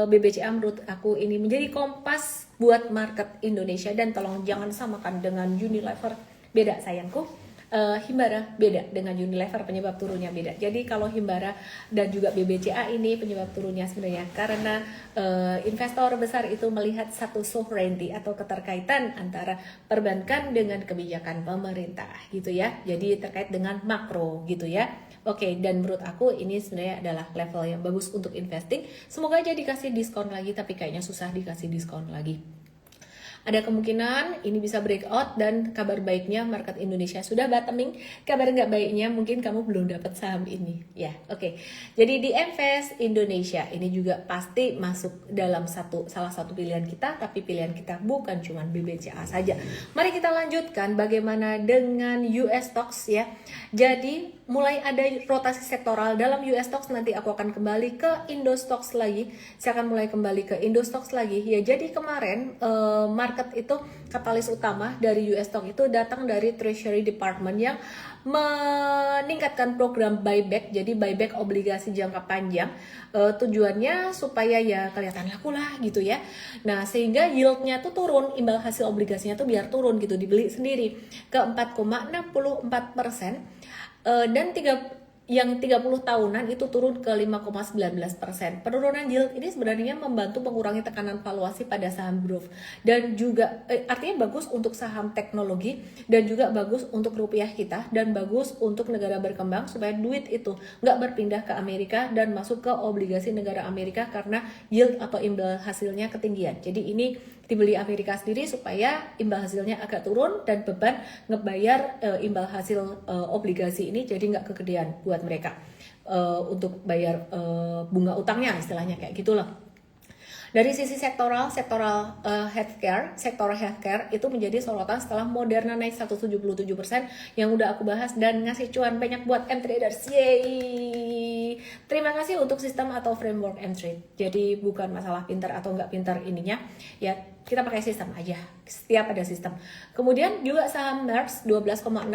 BBCA menurut aku ini menjadi kompas buat market Indonesia. Dan tolong jangan samakan dengan Unilever, beda sayangku. Himbara beda dengan Unilever, penyebab turunnya beda. Jadi kalau Himbara dan juga BBCA ini penyebab turunnya sebenarnya karena investor besar itu melihat satu sovereignty atau keterkaitan antara perbankan dengan kebijakan pemerintah gitu ya. Jadi terkait dengan makro gitu ya. Oke, dan menurut aku ini sebenarnya adalah level yang bagus untuk investing. Semoga aja dikasih diskon lagi, tapi kayaknya susah dikasih diskon lagi. Ada kemungkinan ini bisa breakout, dan kabar baiknya market Indonesia sudah bottoming. Kabar nggak baiknya mungkin kamu belum dapat saham ini ya. Oke. Jadi di Invest Indonesia ini juga pasti masuk dalam salah satu pilihan kita, tapi pilihan kita bukan cuma BBCA saja. Mari kita lanjutkan bagaimana dengan US stocks ya. Jadi mulai ada rotasi sektoral dalam US Stocks. Nanti aku akan kembali ke Indo Stocks lagi. Saya akan mulai kembali ke Indo Stocks lagi. Ya, jadi kemarin market itu katalis utama dari US Stock itu datang dari Treasury Department yang meningkatkan program buyback. Jadi buyback obligasi jangka panjang. Tujuannya supaya ya kelihatan laku lah gitu ya. Nah, sehingga yieldnya tuh turun, imbal hasil obligasinya tuh biar turun gitu, dibeli sendiri ke 4,64%. Dan yang 30 tahunan itu turun ke 5,19%. Penurunan yield ini sebenarnya membantu mengurangi tekanan valuasi pada saham growth dan juga artinya bagus untuk saham teknologi dan juga bagus untuk rupiah kita dan bagus untuk negara berkembang supaya duit itu nggak berpindah ke Amerika dan masuk ke obligasi negara Amerika karena yield atau imbal hasilnya ketinggian. Jadi ini dibeli Amerika sendiri supaya imbal hasilnya agak turun dan beban ngebayar imbal hasil obligasi ini jadi nggak kegedean buat mereka untuk bayar bunga utangnya, istilahnya kayak gitulah. Dari sisi sektoral healthcare itu menjadi sorotan setelah Moderna naik 177% yang udah aku bahas dan ngasih cuan banyak buat M-traders. Yeay! Terima kasih untuk sistem atau framework M-trade. Jadi bukan masalah pintar atau nggak pintar ininya, ya kita pakai sistem aja, setiap ada sistem. Kemudian juga saham Merck 12,6%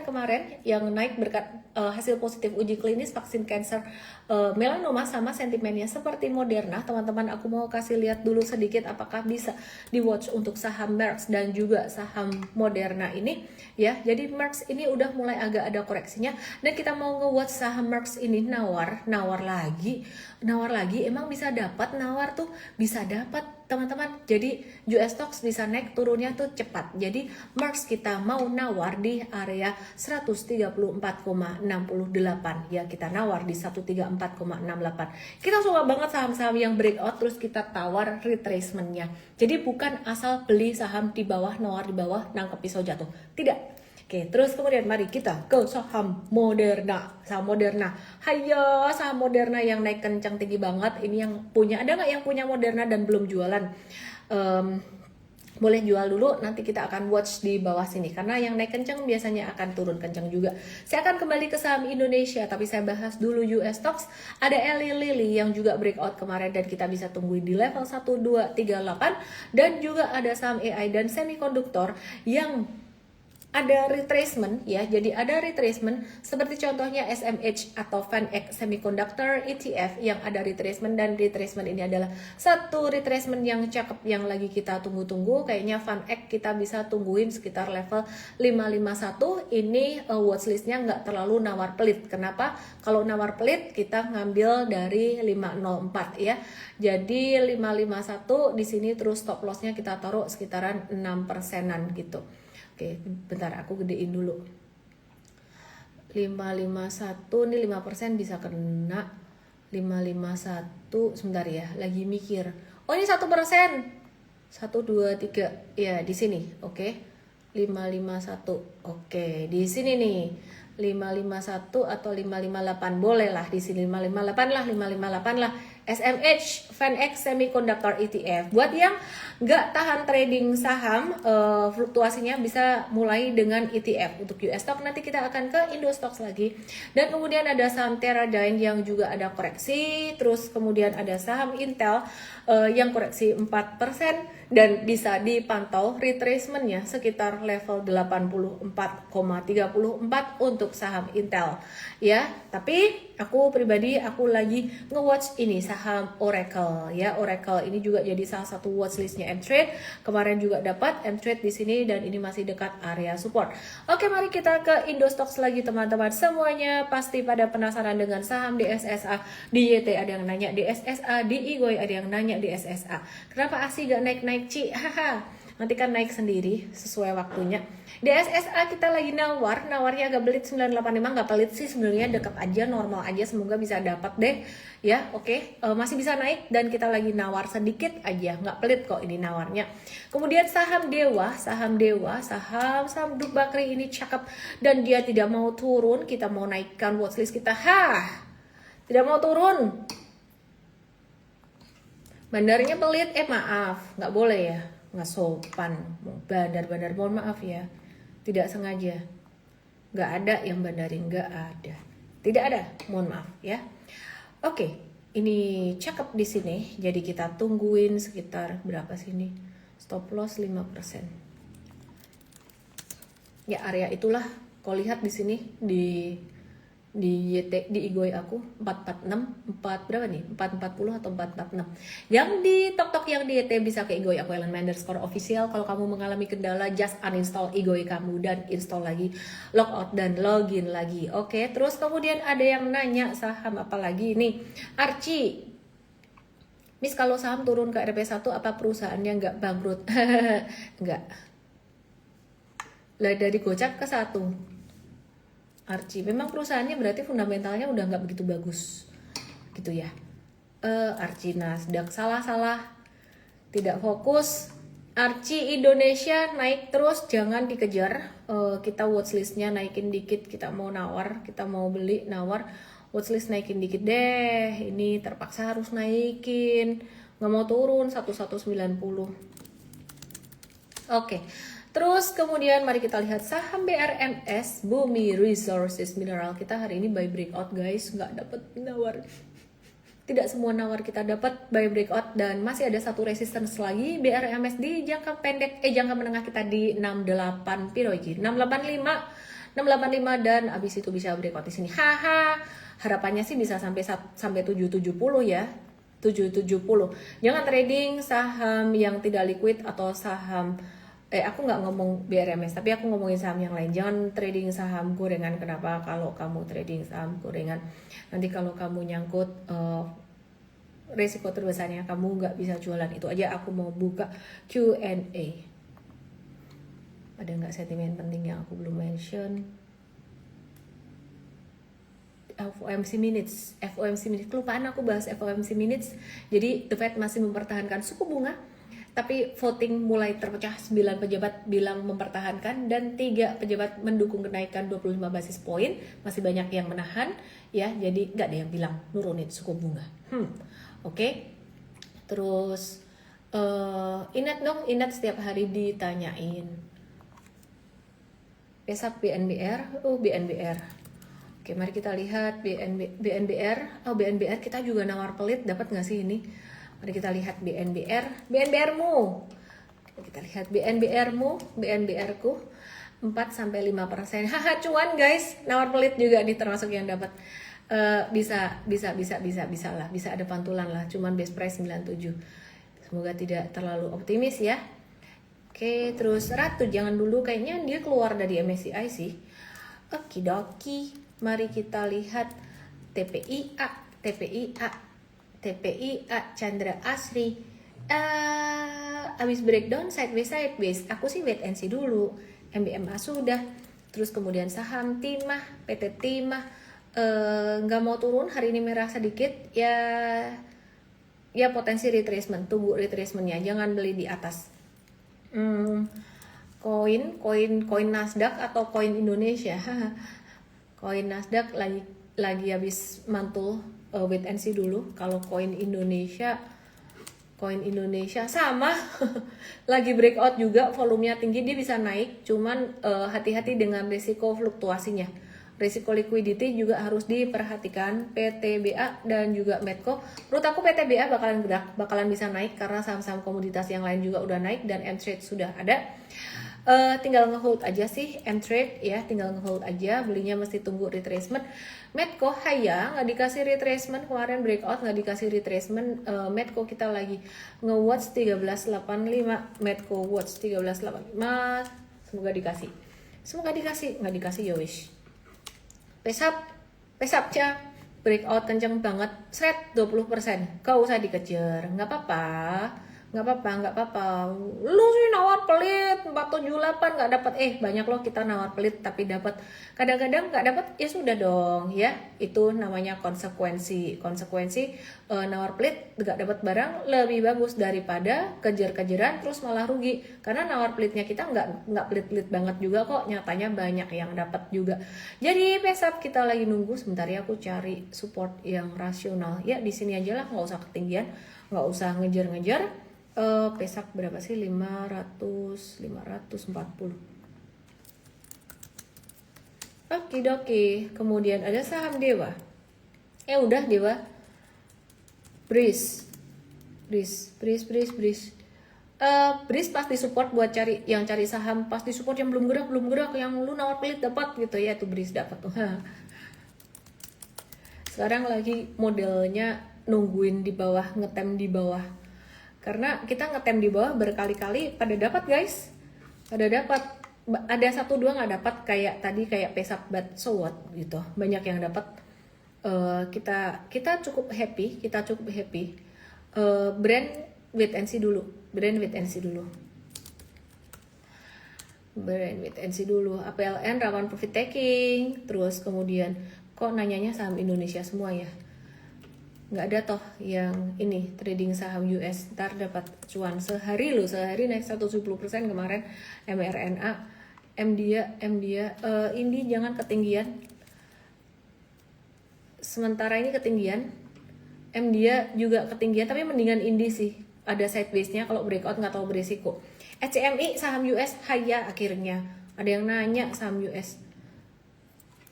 kemarin yang naik berkat hasil positif uji klinis vaksin kanker melanoma sama sentimennya seperti Moderna. Teman-teman, aku mau kasih lihat dulu sedikit apakah bisa di watch untuk saham Merck dan juga saham Moderna ini ya. Jadi Merck ini udah mulai agak ada koreksinya dan kita mau nge-watch saham Merck ini nawar lagi. Emang bisa dapat nawar tuh, bisa dapat teman-teman. Jadi US Stocks bisa naik, turunnya tuh cepat. Jadi Merck kita mau nawar di area 134,68 ya, kita nawar di 134,68. Kita suka banget saham-saham yang breakout terus kita tawar retracementnya. Jadi bukan asal beli saham di bawah, nawar di bawah, nangkep pisau jatuh, tidak. Oke, terus kemudian mari kita ke saham Moderna. Saham Moderna, hayo saham Moderna yang naik kencang tinggi banget. Ini yang punya, ada nggak yang punya Moderna dan belum jualan? Boleh jual dulu, nanti kita akan watch di bawah sini karena yang naik kencang biasanya akan turun kencang juga. Saya akan kembali ke saham Indonesia, tapi saya bahas dulu US Stocks. Ada Eli Lilly yang juga breakout kemarin dan kita bisa tungguin di level 1238, dan juga ada saham AI dan semikonduktor yang ada retracement ya. Jadi ada retracement seperti contohnya SMH atau FANEC Semiconductor ETF yang ada retracement, dan retracement ini adalah satu retracement yang cakep yang lagi kita tunggu-tunggu. Kayaknya FANEC kita bisa tungguin sekitar level 551. Ini watchlistnya nggak terlalu nawar pelit. Kenapa? Kalau nawar pelit kita ngambil dari 504 ya. Jadi 551 di sini, terus stop lossnya kita taruh sekitaran 6%-an gitu. Oke, bentar aku gedein dulu. 551 nih 5% bisa kena. 551 sebentar ya, lagi mikir. Oh, ini 1%. 1 2 3 ya di sini. Oke. 551. Oke, di sini nih. 551 atau 558 boleh lah di sini, 558 lah, 558 lah. SMH FANEC Semiconductor ETF. Buat yang nggak tahan trading saham, fluktuasinya bisa mulai dengan ETF. Untuk US Stock nanti kita akan ke Indo Stocks lagi. Dan kemudian ada saham Teradyne yang juga ada koreksi. Terus kemudian ada saham Intel yang koreksi 4% dan bisa dipantau retracementnya sekitar level 84,34 untuk saham Intel ya. Tapi aku pribadi aku lagi nge-watch ini saham Oracle ya. Oracle ini juga jadi salah satu watchlistnya M-Trade. Kemarin juga dapat M-Trade di sini dan ini masih dekat area support. Oke, mari kita ke Indo Stocks lagi teman-teman. Semuanya pasti pada penasaran dengan saham di SSA, di YT ada yang nanya di SSA, di IGOI ada yang nanya di SSA. Kenapa ASI gak naik-naik, Ci? Haha. Nanti kan naik sendiri sesuai waktunya. Di SSA kita lagi nawarnya agak belit 985, nggak pelit sih sebenarnya, dekat aja, normal aja, semoga bisa dapat deh ya. Oke, masih bisa naik dan kita lagi nawar sedikit aja, nggak pelit kok ini nawarnya. Kemudian saham Duk Bakri ini cakep dan dia tidak mau turun, kita mau naikkan watchlist kita. Tidak mau turun. Bandarnya pelit, maaf, nggak boleh ya, nggak sopan. Bandar, mohon maaf ya, tidak sengaja. nggak ada yang bandarin, nggak ada, tidak ada, mohon maaf ya. Oke, ini cakep di sini. Jadi kita tungguin sekitar berapa sini? Stop loss 5%. Ya area itulah. Kau lihat di sini di YT di Igoi aku 446 4 berapa nih 440 atau 446 yang di tok yang di YT bisa ke Igoi aku _score official. Kalau kamu mengalami kendala just uninstall Igoi kamu dan install lagi, logout dan login lagi. Oke, terus kemudian ada yang nanya saham apa lagi nih, Archie. Miss, kalau saham turun ke RP1 apa perusahaannya nggak bangkrut? Nggak lah, dari gocap ke 1 Archie, memang perusahaannya berarti fundamentalnya udah nggak begitu bagus, gitu ya. Archie Nasdaq salah, tidak fokus. Archie Indonesia naik terus, jangan dikejar. Kita watchlistnya naikin dikit, kita mau nawar, kita mau beli nawar, watchlist naikin dikit deh. Ini terpaksa harus naikin, nggak mau turun 1190. Oke. Terus kemudian mari kita lihat saham BRMS, Bumi Resources Mineral. Kita hari ini buy breakout guys, nggak dapat nawar. Tidak semua nawar kita dapat buy breakout, dan masih ada satu resistance lagi BRMS di jangka pendek, jangka menengah kita di 68 piro iki? 685 dan abis itu bisa breakout di sini. Haha. Harapannya sih bisa sampai 770 ya. 770. Jangan trading saham yang tidak liquid atau saham aku nggak ngomong BRMS, tapi aku ngomongin saham yang lain. Jangan trading saham gorengan. Kenapa? Kalau kamu trading saham gorengan, nanti kalau kamu nyangkut resiko terbesarnya kamu nggak bisa jualan. Itu aja aku mau buka Q&A. Ada nggak sentimen penting yang aku belum mention? FOMC minutes, kelupaan aku bahas FOMC minutes. Jadi The Fed masih mempertahankan suku bunga, tapi voting mulai terpecah. 9 pejabat bilang mempertahankan dan 3 pejabat mendukung kenaikan 25 basis poin. Masih banyak yang menahan ya, jadi nggak ada yang bilang nurunin suku bunga. Oke. Terus Inat setiap hari ditanyain. Besok BNBR, BNBR. Oke, mari kita lihat BNBR. BNBR kita juga nawar pelit, dapat nggak sih ini? Mari kita lihat BNBR-mu. Kita lihat BNBR-ku 4-5%. Haha, cuan guys. Nawar pelit juga nih termasuk yang dapat. Bisa lah. Bisa ada pantulan lah. Cuman base price 97. Semoga tidak terlalu optimis ya. Oke, terus Ratu jangan dulu, kayaknya dia keluar dari MSCI sih. Okidoki. Mari kita lihat TPIA Chandra Asri. Abis breakdown sideways. Aku sih wait and see dulu. MBMA sudah. Terus kemudian saham Timah, PT Timah nggak mau turun, hari ini merah sedikit ya potensi retracement. Tunggu retracementnya, jangan beli di atas. Koin Nasdaq atau koin Indonesia. Koin Nasdaq lagi habis mantul. Wait and see dulu. Kalau koin Indonesia sama lagi breakout juga, volumenya tinggi, dia bisa naik, cuman hati-hati dengan risiko fluktuasinya. Risiko liquidity juga harus diperhatikan. PTBA dan juga Medco, menurut aku PTBA bakalan bisa naik karena saham-saham komoditas yang lain juga udah naik dan M-Trade sudah ada. Tinggal ngehold aja sih M-Trade ya, tinggal ngehold aja, belinya mesti tunggu retracement. Medco Haya nggak dikasih retracement, kemarin breakout nggak dikasih retracement. Medco kita lagi nge-watch 1385, Medco watch 1385, semoga dikasih, nggak dikasih ya wish. Pesapnya breakout kenceng banget, seret 20%, gak usah dikejar, nggak apa-apa. Lu sih nawar pelit 478 nggak dapat. Banyak loh kita nawar pelit tapi dapat. Kadang-kadang nggak dapat, ya sudah dong ya. Itu namanya konsekuensi. Nawar pelit nggak dapat barang lebih bagus daripada kejar-kejaran terus malah rugi. Karena nawar pelitnya kita nggak pelit-pelit banget juga kok. Nyatanya banyak yang dapat juga. Jadi pesat kita lagi nunggu. Sebentar ya, aku cari support yang rasional. Ya di sini aja lah, nggak usah ketinggian, nggak usah ngejar-ngejar. Pesak berapa sih? 540. Oke, kemudian ada saham Dewa. Udah Dewa. Breeze. Breeze pasti support buat cari saham, pasti support yang belum gerak, yang lu nawar pelit dapat gitu ya, tuh Breeze dapat tuh. Sekarang lagi modelnya nungguin di bawah, ngetem di bawah. Karena kita ngetem di bawah berkali-kali pada dapat guys. Pada dapat. Ada 1-2 nggak dapat kayak tadi, kayak pesap, but so what gitu. Banyak yang dapat. Kita cukup happy. Brand wait and see dulu. Brand wait and see dulu. APLN rawan profit taking. Terus kemudian kok nanyanya saham Indonesia semua ya? Nggak ada toh yang ini trading saham US. Ntar dapat cuan sehari naik 170% kemarin. MRNA, MDIA, Indi jangan ketinggian. Sementara ini ketinggian. MDIA juga ketinggian, tapi mendingan Indi sih. Ada sideways-nya, kalau breakout nggak tahu beresiko. SCMI saham US haya akhirnya. Ada yang nanya saham US.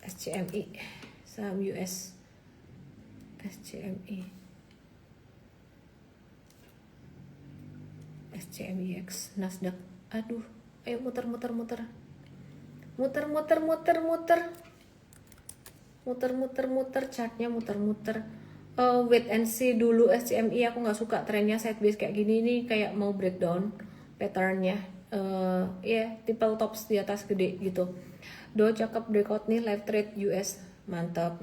SCMI saham US. SCMIX Nasdaq. Aduh, ayo muter. Chartnya muter. Wait and see dulu SCMI. Aku nggak suka trennya sideways kayak gini nih, kayak mau breakdown patternnya. Triple tops di atas gede gitu. Cakep breakout nih, live trade US. Mantap.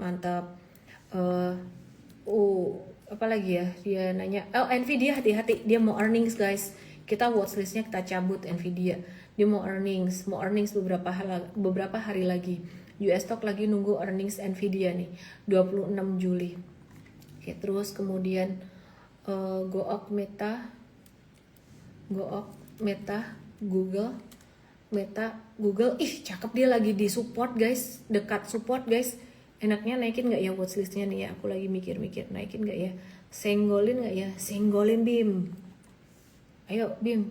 Apalagi ya, dia nanya, Nvidia hati-hati, dia mau earnings guys. Kita watchlistnya kita cabut Nvidia. Dia mau earnings beberapa hari lagi. US stock lagi nunggu earnings Nvidia nih, 26 Juli. Oke, terus kemudian Gook Meta, Google, cakep, dia lagi di support guys, dekat support guys. Enaknya naikin nggak ya watchlistnya nih ya? Aku lagi mikir naikin nggak ya? Senggolin nggak ya? Senggolin Bim. Ayo Bim,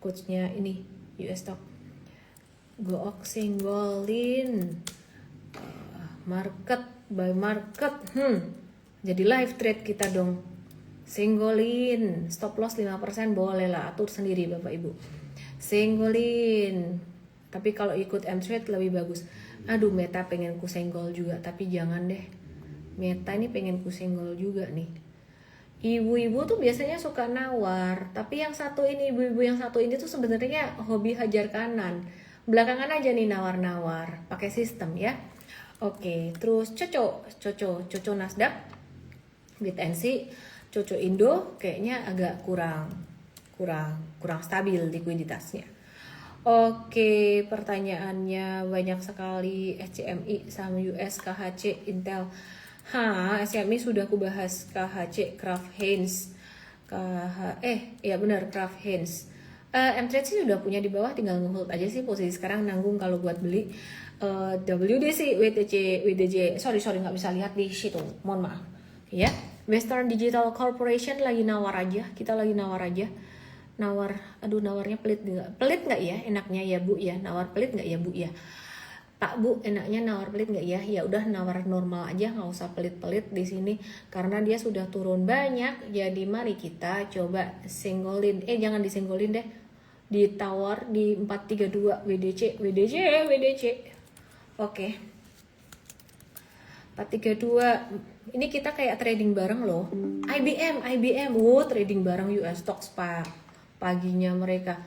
coachnya ini US stock. Gook senggolin. Buy market. Jadi live trade kita dong. Senggolin. Stop loss 5% boleh lah, atur sendiri Bapak Ibu. Senggolin. Tapi kalau ikut M-Trade lebih bagus. Aduh, Meta pengen ku senggol juga, tapi jangan deh. Meta ini pengen ku senggol juga nih. Ibu-ibu tuh biasanya suka nawar, tapi ibu-ibu yang satu ini tuh sebenarnya hobi hajar kanan. Belakangan aja nih nawar-nawar, pakai sistem ya. Oke, terus Coco Nasdaq, BTNC, Coco Indo kayaknya agak kurang stabil likuiditasnya. Oke, pertanyaannya banyak sekali. SCMI, saham US, KHC, Intel. SCMI sudah aku bahas. KHC, Kraft Heinz. Kraft Heinz. M-Trade sih sudah punya di bawah, tinggal nge-hold aja sih posisi sekarang, nanggung kalau buat beli. WDC, WDJ. Sorry nggak bisa lihat di situ. Mohon maaf. Ya, Western Digital Corporation lagi nawar aja. Kita lagi nawar aja. Nawarnya pelit nggak ya? Enaknya ya Bu ya, nawar pelit nggak ya Bu ya? Pak Bu, enaknya nawar pelit nggak ya? Ya udah nawar normal aja, nggak usah pelit-pelit di sini karena dia sudah turun banyak. Jadi mari kita coba senggolin. Jangan disenggolin deh, ditawar di 432 WDC. Oke. 432. Ini kita kayak trading bareng loh. IBM. Trading bareng US stocks paginya mereka.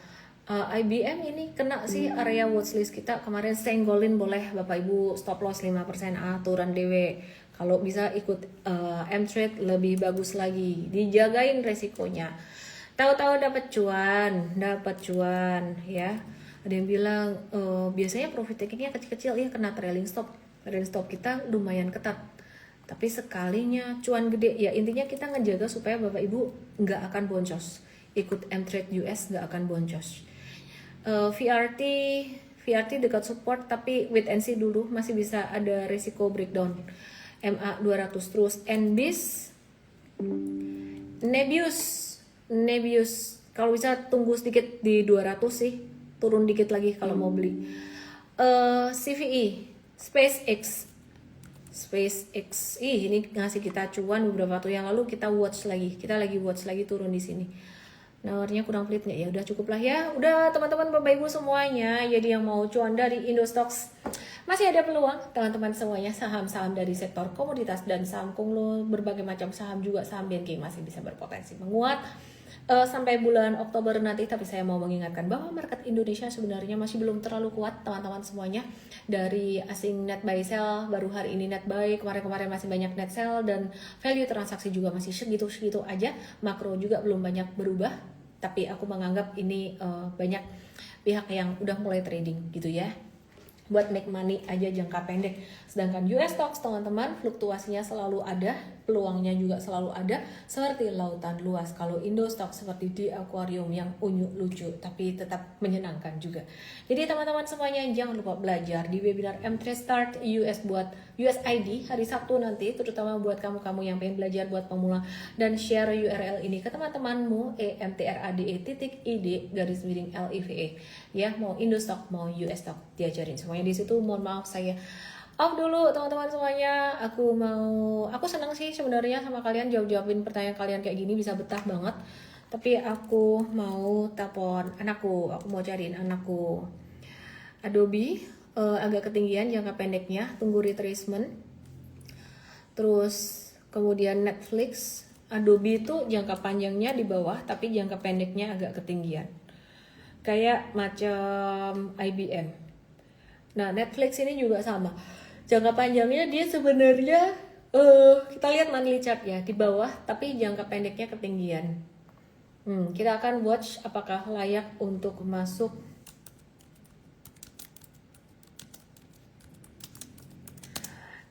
IBM ini kena sih area watchlist kita kemarin, senggolin boleh Bapak Ibu, stop loss 5% aturan DW. Kalau bisa ikut M-Trade lebih bagus lagi, dijagain resikonya. Tahu-tahu dapat cuan ya. Ada yang bilang biasanya profit takingnya kecil-kecil ya, kena trailing stop kita lumayan ketat. Tapi sekalinya cuan gede ya, intinya kita ngejaga supaya Bapak Ibu nggak akan boncos. Ikut M-Trade US nggak akan boncos. VRT dekat support tapi wait and see dulu, masih bisa ada resiko breakdown. MA 200 terus. NBIS, Nebius kalau bisa tunggu sedikit di 200 sih, turun dikit lagi kalau mau beli. CVE SpaceX. Ini ngasih kita cuan beberapa waktu yang lalu, kita lagi watch lagi turun di sini. Nawarnya kurang pelit nggak ya? Udah cukup lah ya. Udah teman-teman Bapak Ibu semuanya. Jadi yang mau cuan dari Indostocks masih ada peluang teman-teman semuanya. Saham-saham dari sektor komoditas dan saham konglo, berbagai macam saham juga saham BNK masih bisa berpotensi menguat sampai bulan Oktober nanti. Tapi saya mau mengingatkan bahwa market Indonesia sebenarnya masih belum terlalu kuat teman-teman semuanya. Dari asing net buy sell, baru hari ini net buy, kemarin-kemarin masih banyak net sell, dan value transaksi juga masih segitu-segitu aja. Makro juga belum banyak berubah, tapi aku menganggap ini banyak pihak yang udah mulai trading gitu ya, buat make money aja jangka pendek. Sedangkan US stocks teman-teman, fluktuasinya selalu ada, peluangnya juga selalu ada, seperti lautan luas. Kalau Indo Stocks seperti di akuarium yang unyu lucu tapi tetap menyenangkan juga. Jadi teman-teman semuanya jangan lupa belajar di webinar M3 Start US buat USID hari Sabtu nanti, terutama buat kamu-kamu yang pengen belajar buat pemula, dan share URL ini ke teman-temanmu, emtrade.id_LIVA ya, mau Indo Stock mau US Stock diajarin semuanya di situ. Mohon maaf saya off dulu teman-teman semuanya. Aku senang sih sebenarnya sama kalian, jawabin pertanyaan kalian kayak gini, bisa betah banget. Tapi aku mau telepon anakku, aku mau cariin anakku. Adobe agak ketinggian jangka pendeknya, tunggu retracement. Terus kemudian Netflix, Adobe itu jangka panjangnya di bawah tapi jangka pendeknya agak ketinggian, kayak macam IBM. Nah, Netflix ini juga sama. Jangka panjangnya dia sebenarnya kita lihat monthly chart ya, di bawah tapi jangka pendeknya ketinggian. Kita akan watch apakah layak untuk masuk.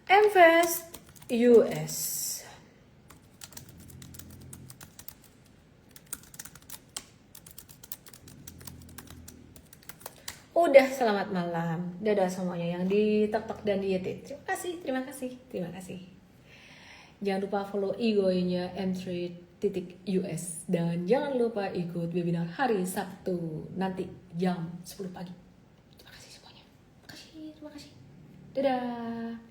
Invest US. Udah, selamat malam. Dadah semuanya yang di TikTok dan di YouTube. Terima kasih. Jangan lupa follow IG-nya M3.US dan jangan lupa ikut webinar hari Sabtu nanti jam 10 pagi. Terima kasih semuanya. Terima kasih. Dadah.